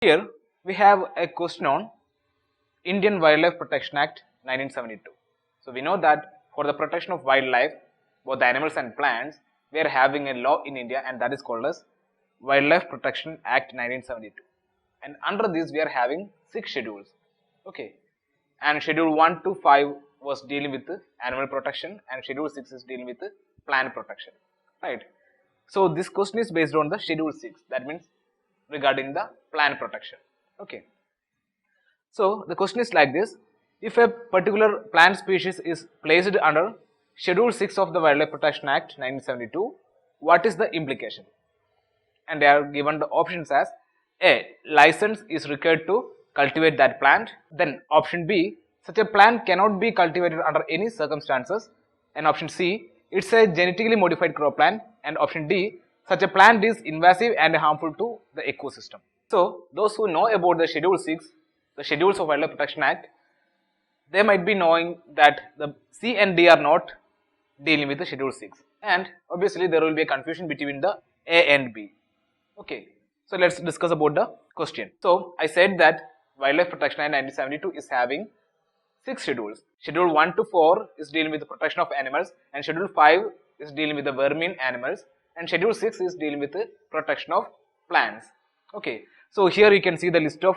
Here we have a question on Indian Wildlife Protection Act 1972. So we know that for the protection of wildlife, both the animals and plants, we are having a law in India, and that is called as Wildlife Protection Act 1972. And under this we are having 6 schedules. Okay. And schedule 1 to 5 was dealing with animal protection, and schedule 6 is dealing with plant protection. Right. So this question is based on the schedule 6, that means regarding the plant protection. Okay. So the question is like this: if a particular plant species is placed under schedule 6 of the Wildlife Protection Act 1972, what is the implication? And they are given the options as A. License is required to cultivate that plant. Then option B. Such a plant cannot be cultivated under any circumstances. And option C. It's a genetically modified crop plant. And option D. Such a plant is invasive and harmful to the ecosystem. So those who know about the schedule 6, the schedules of Wildlife Protection Act, they might be knowing that the C and D are not dealing with the schedule 6. And obviously there will be a confusion between the A and B. Okay, so let's discuss about the question. So I said that Wildlife Protection Act 1972 is having 6 schedules. Schedule 1 to 4 is dealing with the protection of animals, and schedule 5 is dealing with the vermin animals, and schedule 6 is dealing with the protection of plants. Okay, so here you can see the list of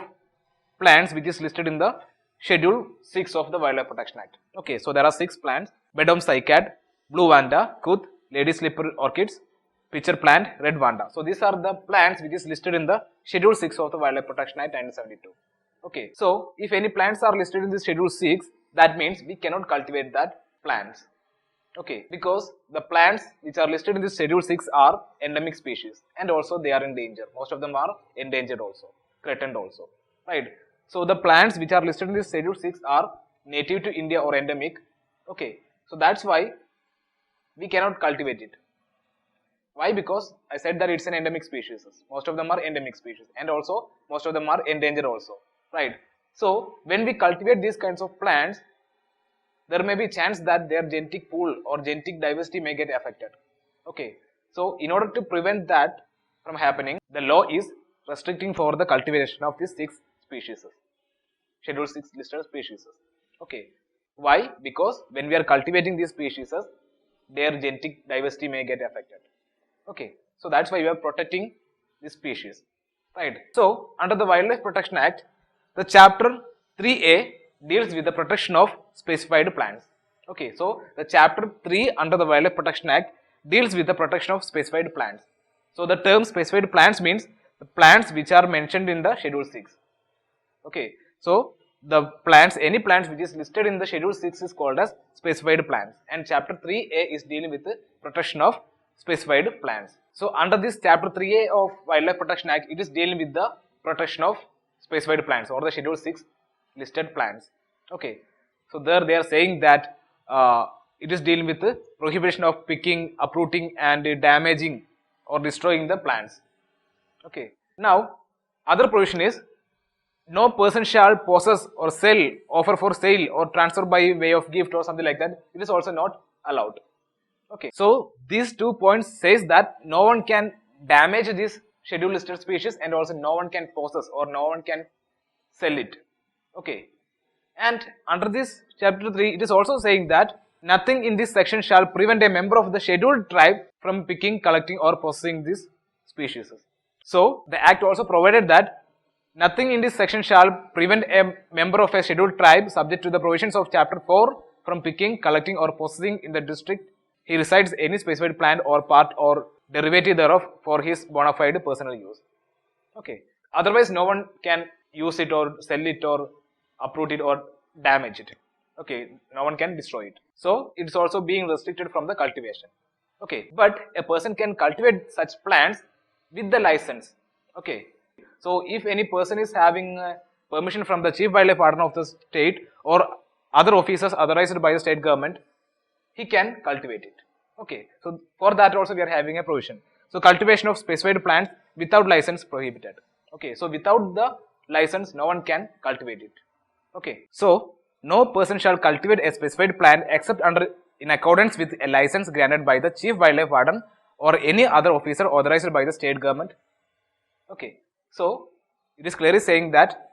plants which is listed in the schedule 6 of the Wildlife Protection Act. Okay, so there are 6 plants: Bedom cycad, blue vanda, kuth, lady slipper orchids, pitcher plant, red vanda. So these are the plants which is listed in the schedule 6 of the Wildlife Protection Act 1972. Okay, so if any plants are listed in this schedule 6, that means we cannot cultivate that plants. Okay, because the plants which are listed in this schedule 6 are endemic species, and also they are in danger. Most of them are endangered also, threatened also, right? So the plants which are listed in this schedule 6 are native to India or endemic. Okay, so that's why we cannot cultivate it. Why? Because I said that it's an endemic species. Most of them are endemic species, and also most of them are endangered also, right? So when we cultivate these kinds of plants, there may be a chance that their genetic pool or genetic diversity may get affected. Okay, so in order to prevent that from happening, the law is restricting for the cultivation of these 6 species, schedule 6 listed species. Okay, why? Because when we are cultivating these species, their genetic diversity may get affected. Okay, so that's why we are protecting this species, right? So under the Wildlife Protection Act, the chapter 3A deals with the protection of specified plants. Okay, so the chapter 3 under the Wildlife Protection Act deals with the protection of specified plants. So the term specified plants means the plants which are mentioned in the schedule 6. Okay, so the plants, any plants which is listed in the schedule 6 is called as specified plants, and chapter 3A is dealing with the protection of specified plants. So under this chapter 3A of Wildlife Protection Act, it is dealing with the protection of specified plants or the schedule 6 listed plants. Okay, so there they are saying that it is dealing with the prohibition of picking, uprooting and damaging or destroying the plants. Okay, now other provision is no person shall possess or sell, offer for sale or transfer by way of gift or something like that. It is also not allowed. Okay, so these 2 points says that no one can damage this schedule listed species, and also no one can possess or no one can sell it. Okay, and under this chapter 3 it is also saying that nothing in this section shall prevent a member of the scheduled tribe from picking, collecting or possessing these species. So the act also provided that nothing in this section shall prevent a member of a scheduled tribe subject to the provisions of chapter 4 from picking, collecting or possessing in the district he resides any specified plant or part or derivative thereof for his bona fide personal use. Okay, otherwise no one can use it or sell it or uproot it or damage it. Okay, no one can destroy it. So it's also being restricted from the cultivation. Okay, but a person can cultivate such plants with the license. Okay, so if any person is having permission from the Chief Wildlife Warden of the state or other officers authorized by the state government, he can cultivate it. Okay, so for that also we are having a provision. So cultivation of specified plants without license prohibited. Okay, so without the license no one can cultivate it. Okay, so no person shall cultivate a specified plant except in accordance with a license granted by the Chief Wildlife Warden or any other officer authorized by the state government. Okay, so It is clearly saying that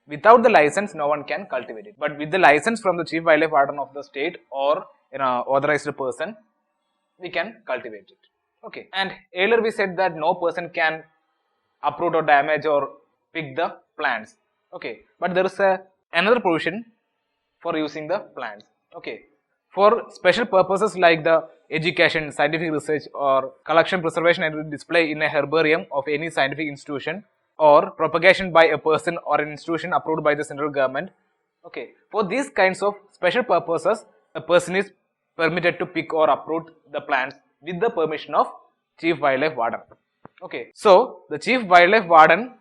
without the license, no one can cultivate it. But with the license from the chief wildlife warden of the state or authorized person, we can cultivate it. Okay. And earlier we said that no person can uproot or damage or pick the plants. Okay. But there is another provision for using the plants. Okay. For special purposes like the education, scientific research or collection, preservation and display in a herbarium of any scientific institution or propagation by a person or an institution approved by the central government. Okay. For these kinds of special purposes, a person is permitted to pick or uproot the plants with the permission of chief wildlife warden. Okay. So, the chief wildlife warden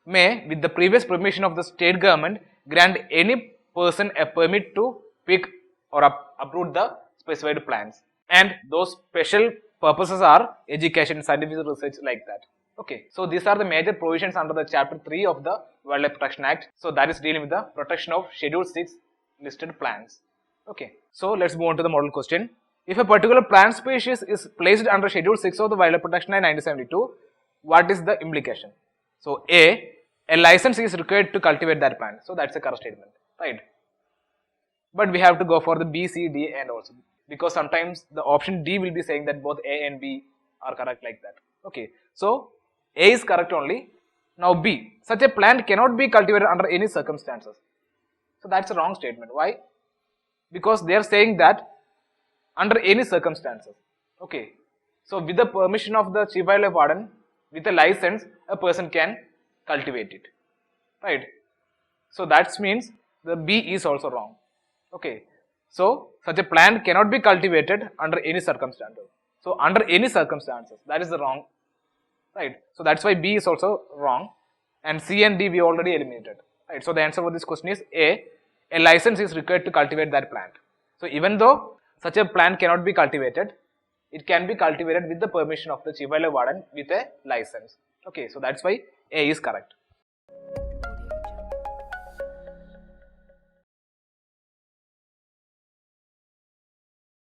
may, with the previous permission of the state government, grant any person a permit to pick or uproot the specified plants. And those special purposes are education, scientific research, like that. Okay, so these are the major provisions under the chapter 3 of the Wildlife Protection Act. So that is dealing with the protection of Schedule 6 listed plants. Okay, so let's move on to the model question. If a particular plant species is placed under Schedule 6 of the Wildlife Protection Act 1972, what is the implication? So A license is required to cultivate that plant. So that's a correct statement, right? But we have to go for the B, C, D and also, because sometimes the option D will be saying that both A and B are correct, like that. Okay, so A is correct only. Now B, such a plant cannot be cultivated under any circumstances. So that's a wrong statement. Why? Because they are saying that under any circumstances. Okay, so with the permission of the chief wildlife warden, with a license, a person can cultivate it, right? So that means the B is also wrong. Okay, so such a plant cannot be cultivated under any circumstances. So under any circumstances, that is the wrong, right? So that's why B is also wrong, and C and D we already eliminated, right? So the answer for this question is A license is required to cultivate that plant. So even though such a plant cannot be cultivated, it can be cultivated with the permission of the chief wildlife warden with a license. Okay, so that's why A is correct.